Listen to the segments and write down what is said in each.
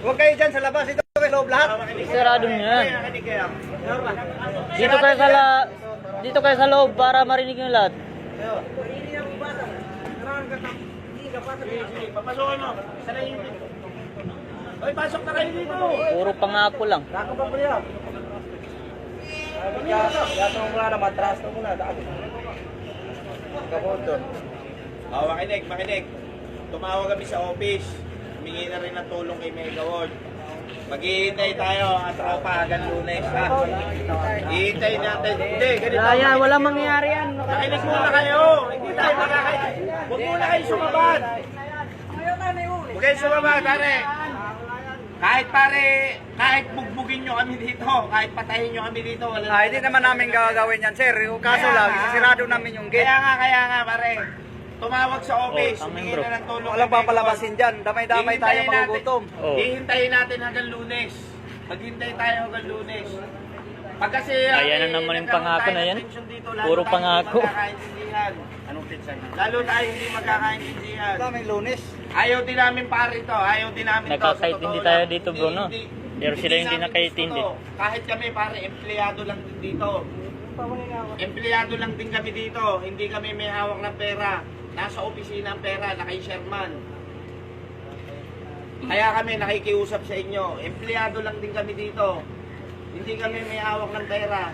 Huwag kayo dyan sa labas. Ito kayo loob lahat. Sarado nyo yan. Dito kayo sa loob para marinig nyo lahat. Papasokin mo. Sana yung... Oy, pasok na kayo dito. Puro pangako lang. Dako pa po yan. Yato mo na, matras na muna. Dako. Kapunto. Makinig. Tumawag kami sa office. Humingi na rin ng tulong kay Mega World. Maghihintay tayo ang tropa hanggang Lunes, ha? Hihintay natin. Hindi, ganito. Walang mangyayari yan. Nakinig muna kayo. Hindi tayo makakain. Huwag muna kayo sumabad. Huwag kayo sumabad, pare. Kahit bugbugin nyo kami dito, kahit patayin nyo kami dito, wala. Hindi naman namin gagawin yan, sir. Kaso lang, sisirado namin yung gate. Kaya nga, pare. Tumawag sa office, humingi na ng tulong. Walang papalabasin dyan. Damay-damay tayo magugutom. Hihintayin natin hanggang Lunes. Maghintay tayo hanggang Lunes. Pag kasi... Ayan na naman yung pangako na yan. Puro pangako. Anong pizza na? Lalo tayo hindi magkakaintindihan. Daming Lunes. Ayaw din namin pare to. Ayaw din namin to. Nagkakaintindi tayo dito, bro, no? Pero sila yung hindi nakaintindi. Kahit kami pare, empleyado lang din dito. Empleyado lang din kami dito. Hindi kami may hawak ng pera. Nasa opisina ang pera, nakay Sherman. Kaya kami nakikiusap sa inyo. Empleyado lang din kami dito. Hindi kami may hawak ng pera.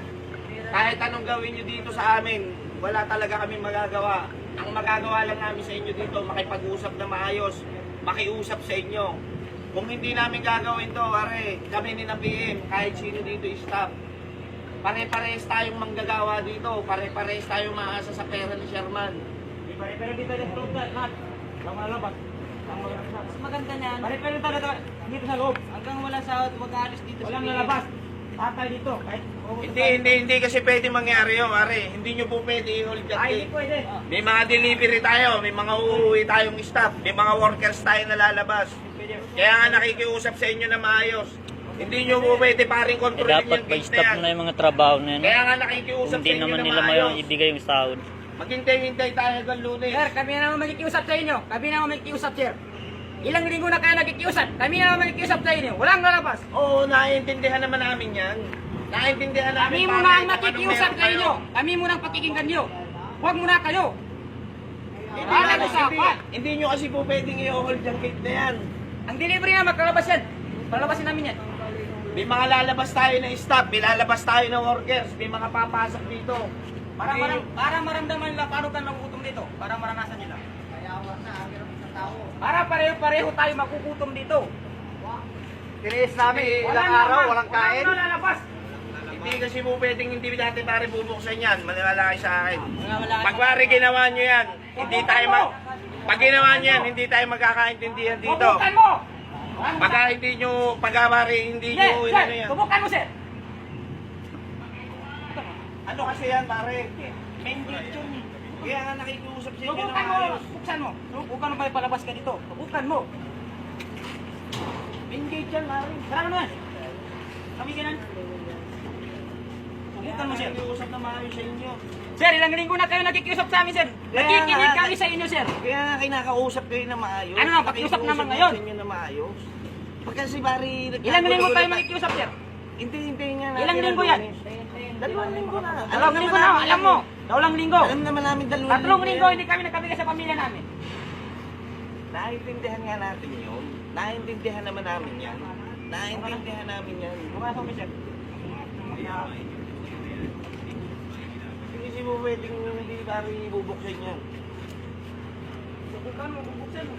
Kahit anong gawin nyo dito sa amin, wala talaga kami magagawa. Ang magagawa lang namin sa inyo dito, makipag-usap na maayos, makiusap sa inyo. Kung hindi namin gagawin to, are, kami ni na PM, kahit sino dito staff. Pare-pares tayong manggagawa dito, pare-pares tayong maasa sa pera ni Sherman. Pare-pare dito na sa lahat. Lang malabas. Mas maganda niyan. Pare-pare tayo dito sa loob. Hanggang wala sahod, mag-aalis dito sa Walang PM. lalabas. Tatay dito. Hindi kasi pwede mangyari yun, are. Hindi nyo po pwede i-hold that Ay, hindi pwede. May mga delivery tayo, may mga uuwi tayong staff, may mga workers tayo na lalabas. Kaya nga nakikiusap sa inyo na maayos. Hindi nyo po pwede paring kontrolin Dapat yung pa gate na stop yan. na yung mga trabaho na yan. Kaya nga nakikiusap Hindi sa inyo naman na nila maayos. may ibigay yung sahod. Maghintay-hintay tayo hanggang Lunes. Sir, kami na naman magkikiusap sa inyo. Kami na naman magkikiusap, sir. Ilang linggo na kayo nagkikiusap. Kami na naman magkikiusap sa inyo. Walang lalabas. Oo, naiintindihan naman namin yan. Naiintindihan namin. Kami muna ang makikiusap sa inyo. Kami muna ang pakikinggan nyo. Huwag muna kayo. Hindi nyo kasi po pwedeng i-hold yung gate na yan. Ang delivery na magkalabas yan. Palabasin namin yan. May mga lalabas tayo na staff, may lalabas tayo na workers, may mga papasok dito. Para maramdaman nila paano ka nagugutom dito. Para maranasan nila. Para pareho-pareho tayo magugutom dito. Tiniis namin ilang araw, walang kain. Walang lalabas. Hindi kasi po pwedeng hindi natin pare bubuksan yan, maniwala kayo sa akin. Wala Pag pare ginawa nyo yan, hindi tayo pag ginawa nyo yan, hindi tayo magkakaintindihan dito. Subukan mo! Pagka hindi nyo, hindi nyo, Sir, ano yan. subukan mo, sir. Ano kasi yan pare? Main gate yun. Kaya nga nakikiusap sa inyo na Subukan mo, maayos. buksan mo. Subukan mo ba palabas ka dito? Subukan mo. Main gate yan pare. Sarang mo yan. Kami ganun. Subukan mo, sir. Nakikiusap na maayos sa inyo. Sir, ilang linggo na kayo nagkikiusap sa amin, sir. Nakikinig kami sa inyo, sir. Kaya nga kinakausap kayo na maayos. Ano nga, pakiusap naman ngayon. Sa inyo na maayos. Pag kasi pare, Ilang linggo tayo nakikiusap, sir? Hintayin nga natin. Ilang linggo yan? Dalawang linggo na. Dalawang linggo na, alam mo. Dalawang linggo. Alam naman namin dalawang Tatlong linggo, hindi kami nagkabigay sa pamilya namin. Naintindihan nga natin yun. Naintindihan naman namin yan. Naintindihan namin yan. Bukas ako, sir. Hindi mo pwedeng hindi pare bubuksan yan. Subukan mo, bubuksan mo.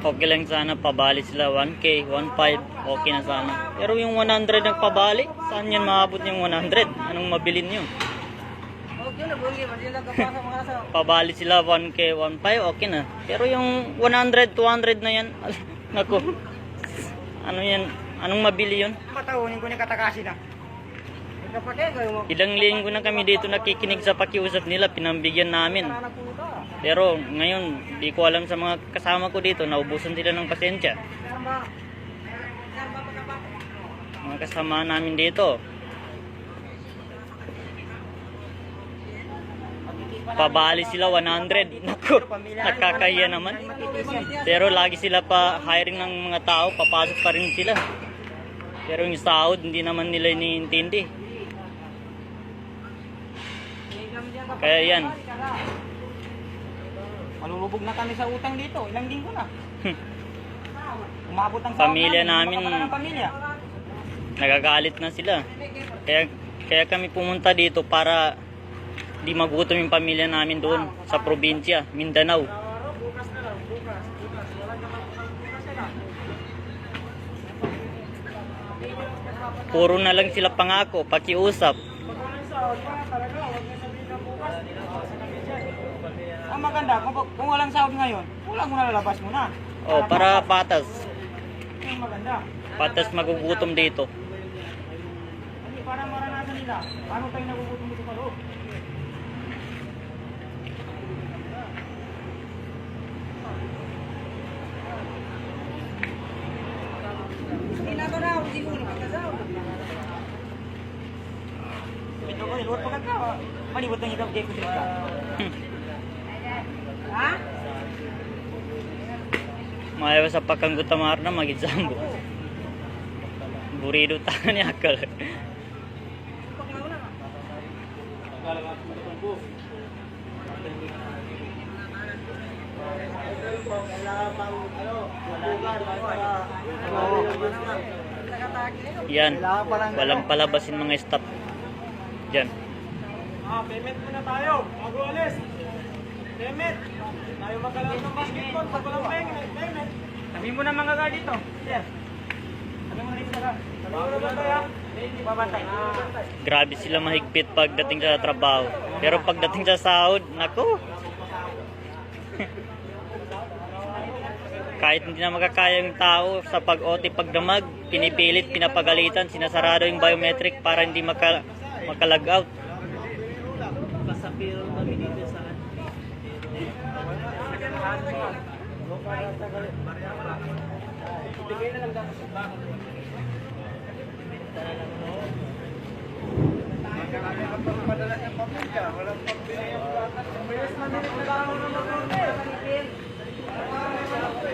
Okay lang sana pabali sila 1K, 1.5, okay na sana. Pero yung 100 nagpabali, saan yan maabot yung 100? Anong mabilin nyo? Pabali sila 1K, 1.5, okay na. Pero yung 100, 200 na yan, naku, ano yan, anong mabili yun? Patahunin ko ni Katakashi na. Ilang linggo na kami dito nakikinig sa pakiusap nila, pinambigyan namin. Pero ngayon, di ko alam sa mga kasama ko dito, naubusan sila ng pasensya. Mga kasama namin dito. Pabali sila 100. Naku, nakakaya naman. Pero lagi sila pa hiring ng mga tao, papasok pa rin sila. Pero yung sahod, hindi naman nila iniintindi. Kaya yan. Malulubog na kami sa utang dito. Ilang linggo na. Umabot ang Pamilya namin, pamilya. nagagalit na sila. Kaya kami pumunta dito para di magutom yung pamilya namin doon sa probinsya, Mindanao. Puro na lang sila pangako, pakiusap. Ang maganda, kung walang sahod ngayon, wala mo na lalabas mo na. Oh, para patas. Ang maganda. Patas magugutom dito. Hindi, para maranasan nila. Paano tayo nagugutom dito sa loob? Ito ko, luwat pa ka. Malibot ang ikaw, Jeko sila. Ha? Mayawa sa pagkanggutamar na magizambo. Burido tayo ni Akal. Yan, walang palabasin mga staff. Diyan. Payment muna tayo. Bago alis. Payment. Tayo magkalaro ng basketball. Pag walang payment. Sabi mo na mga ka dito. Yes. Sabi mo na dito ka. Sabi mo na tayo. Babantay. Grabe sila mahigpit pagdating sa trabaho. Pero pagdating sa sahod, nako. Kahit hindi na makakaya yung tao sa pag-OT pagdamag, pinipilit, pinapagalitan, sinasarado yung biometric para hindi makalag out.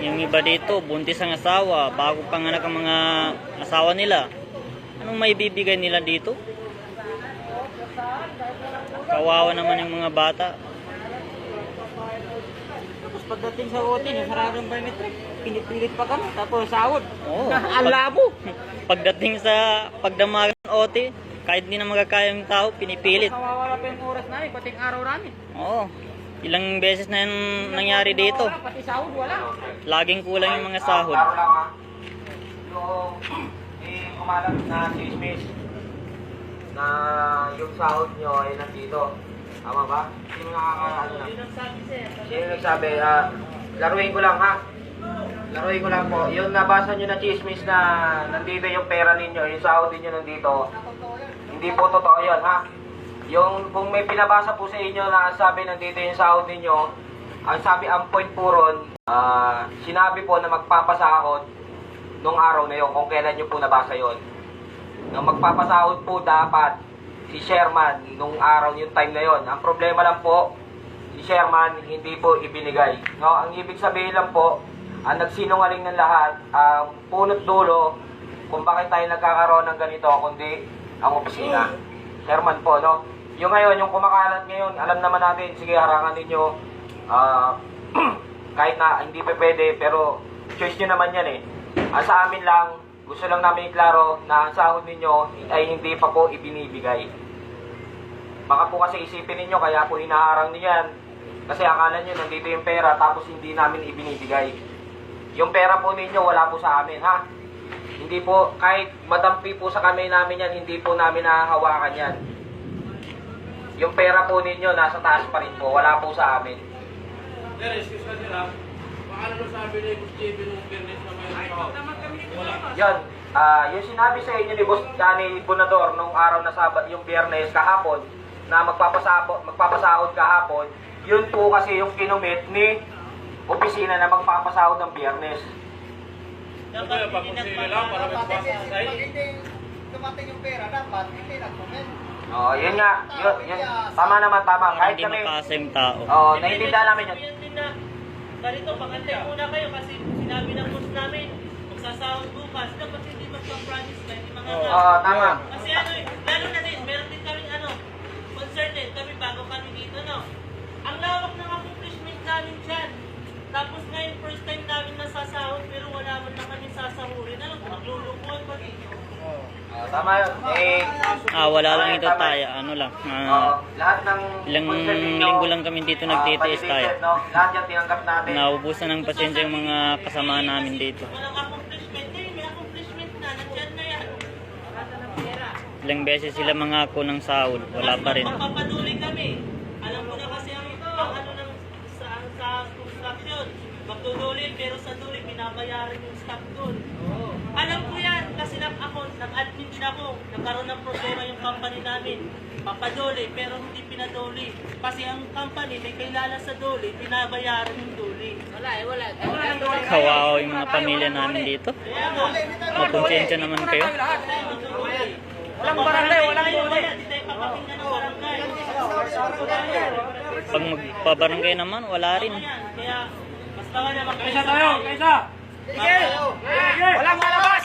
Yung iba dito, buntis ang asawa, bago panganak ang mga asawa nila. Anong may bibigay nila dito? Kawawa naman yung mga bata. Tapos pagdating sa OT, nasarado ang biometric. Pinipilit pa kami. Tapos sahod. Oo. Ang labo. Pagdating sa pagdamagan ng OT, kahit di na magkakaya yung tao, pinipilit. Nawawala pa yung oras namin, pati ang araw namin. Oo. Ilang beses na yung nangyari dito. Wala, pati sahod wala. Laging kulang yung mga sahod. Klaro lang ha. Yung kumalat na chismis na yung sahod nyo ay nandito. Tama ba? Sino nakakaano na? Sino nagsabi? Laruin ko lang ha. Laruin ko lang po. Yung nabasa nyo na chismis na nandito yung pera ninyo, yung sahod ninyo nandito. Hindi po totoo yun ha. Yung kung may pinabasa po sa inyo na sabi nandito yung sahod ninyo, ang sabi, ang point po ron, sinabi po na magpapasahod nung araw na yon, kung kailan nyo po nabasa yon. Nung magpapasahod po dapat si Sherman nung araw, yung time na yon. Ang problema lang po, si Sherman hindi po ibinigay. No, ang ibig sabihin lang po, ang nagsinungaling ng lahat, ang punot dulo kung bakit tayo nagkakaroon ng ganito, kundi ang opisina. Sherman po, no? Yung ngayon, yung kumakalat ngayon, alam naman natin, sige, harangan ninyo, kahit na hindi pa pwede, pero choice nyo naman yan eh. Sa amin lang, gusto lang namin iklaro na ang sahod ninyo ay hindi pa po ibinibigay. Baka po kasi isipin ninyo, kaya po hinaharang niyo yan. Kasi akala nyo, nandito yung pera, tapos hindi namin ibinibigay. Yung pera po ninyo, wala po sa amin, ha? Hindi po, kahit madampi po sa kamay namin yan, hindi po namin nahahawakan yan. Yung pera po ninyo, nasa taas pa rin po, wala po sa amin. Sir, excuse ka sila. Paano mo sabi na yung TV nung fairness na may wala. Yan, Yung sinabi sa inyo ni Boss ni Bonador nung araw na Sabat, yung Biyernes kahapon, na magpapasahod kahapon, yun po kasi yung kinumit ni opisina na magpapasahod ng Biyernes. Kaya pag-consili lang para may pasasay. dumating yung pera, dapat hindi nag-comment. Oo, yun nga. Yun. Tama naman, tama. Para Kahit hindi kami, makasa yung tao. oo, naiintindihan namin yun. Ganito, pagkantay muna kayo kasi sinabi ng boss namin, magsasahod bukas, dapat hindi magpa-promise kayo, hindi mga Oo, tama. Kasi ano eh, lalo na din, meron din kami concern din kami bago kami dito, no? Ang lawak ng accomplishment namin dyan. Tapos ngayon, first time namin nasasahod, pero wala man na kami sasahurin. Ano, maglulukuhan pa dito. Tama yun. Wala lang ito tama. tayo. Ano lang. Lahat ng Ilang concern ninyo, linggo lang kami dito nagtitiis tayo. No? Lahat yan tinanggap natin. Naubusan ng pasensya yung mga kasama namin dito. Walang accomplishment. Ngayon, may accomplishment na. Nandyan na yan. Wala ng pera. Ilang beses sila mangako ng sahod. Wala pa rin. Magpapatuloy kami. Alam mo na kasi ang ano ng sa construction. Magtutuloy pero sa tuloy binabayaran yung stock doon. Alam ko yan kasi nag-admin din ako. Nagkaroon ng problema yung company namin. Papaduli pero hindi pinaduli. Kasi ang company may kilala sa duli, binabayaran yung duli. Wala eh, wala. Kawawa yung mga pamilya namin dito. Kaya nga. Maponsensya naman kayo. Walang barangay, walang duli. Hindi tayo papakinggan ng barangay. Pag magpabarangay naman, wala rin. Kaya basta ka na Kaisa tayo, kaisa! Sige! Sige! Walang malabas!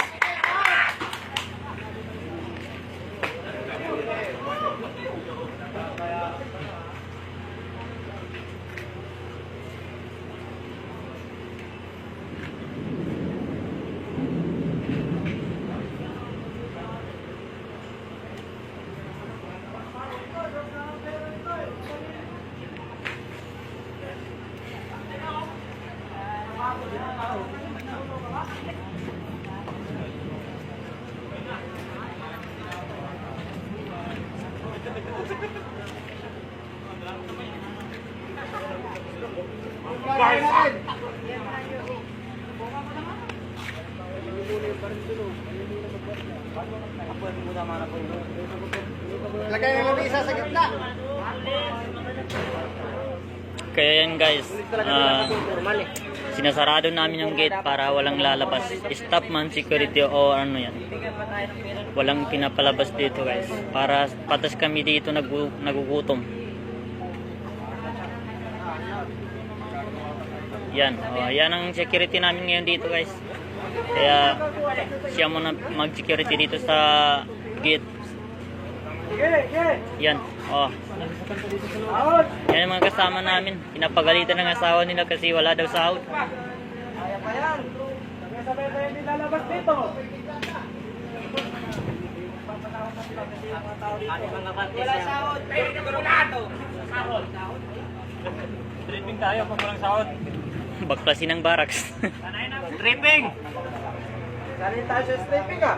Lagay ng lamisa sa gitna. Kaya yan guys, sinasarado namin yung gate para walang lalabas. Stop man security o ano yan. Walang pinapalabas dito guys. Para patas kami dito nagugutom. Yan, yan ang security namin ngayon dito guys. Kaya siya muna mag-security dito sa gate. Yan, yan ang mga kasama namin. Pinapagalitan ng asawa nila kasi wala daw sahod. Kaya pa yan. Sabay-sabay tayo hindi lalabas dito. Wala sahod, pero nagulado. Sahod. Tripping tayo pag walang sahod. Baklasin ng barracks. Tripping! Salin tayo sa stripping ah.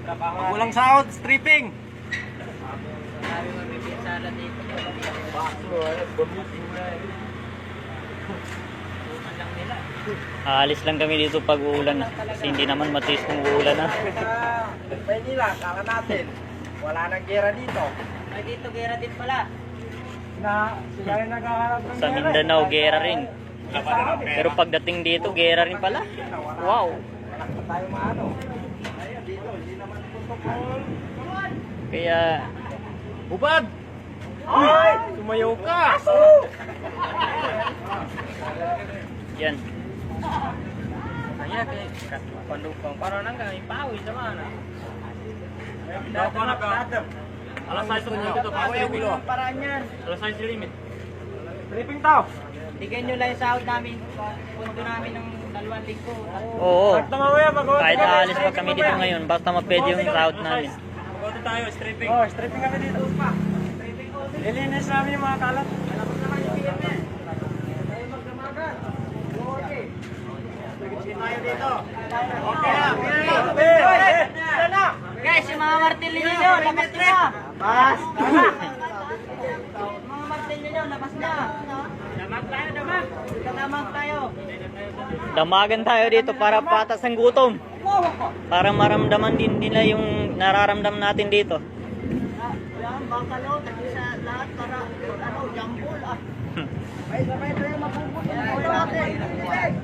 Pag walang sahod, stripping! Aalis lang kami dito pag uulan na. Kasi hindi naman matiis kung uulan na. Maynila, kala natin. Wala nang gera dito. Ay, dito, gera din pala. Sila yung naghaharap ng Sa Mindanao, gera rin. Pero pagdating dito, gera rin pala. Wow! Wala pa tayo maano. Ayun, dito, hindi naman protocol. Kaya, Hubad! Ay! Sumayaw ka! yan. Kaya pandupang para nang kami pawis naman ah. Dapat alas 6 ito dito pa sa Paraan yan. alas 6 limit. Tripping tao. Bigyan nyo lang yung sahod namin. Punto namin ng 2 linggo. Oo. Kahit Kahit aalis pa kami dito ngayon, basta mapwede yung sahod namin. Pwede tayo, stripping. Oh, stripping kami dito. Ilinis namin yung mga kalat. Alam mo naman yung PM eh. Tayo magdamagan. Okay. Tayo dito. Okay na. Pila na. Guys, yung mga martilyo nyo, labas nyo na! Bas. Mga martilyo nyo, labas na! Damag tayo, damag! Damag tayo! Damagan tayo dito para patas ang gutom. Para maramdaman din nila yung nararamdaman natin dito. Yan, bangkalo, sa lahat para jambol ah. May sabay tayo mapupunta.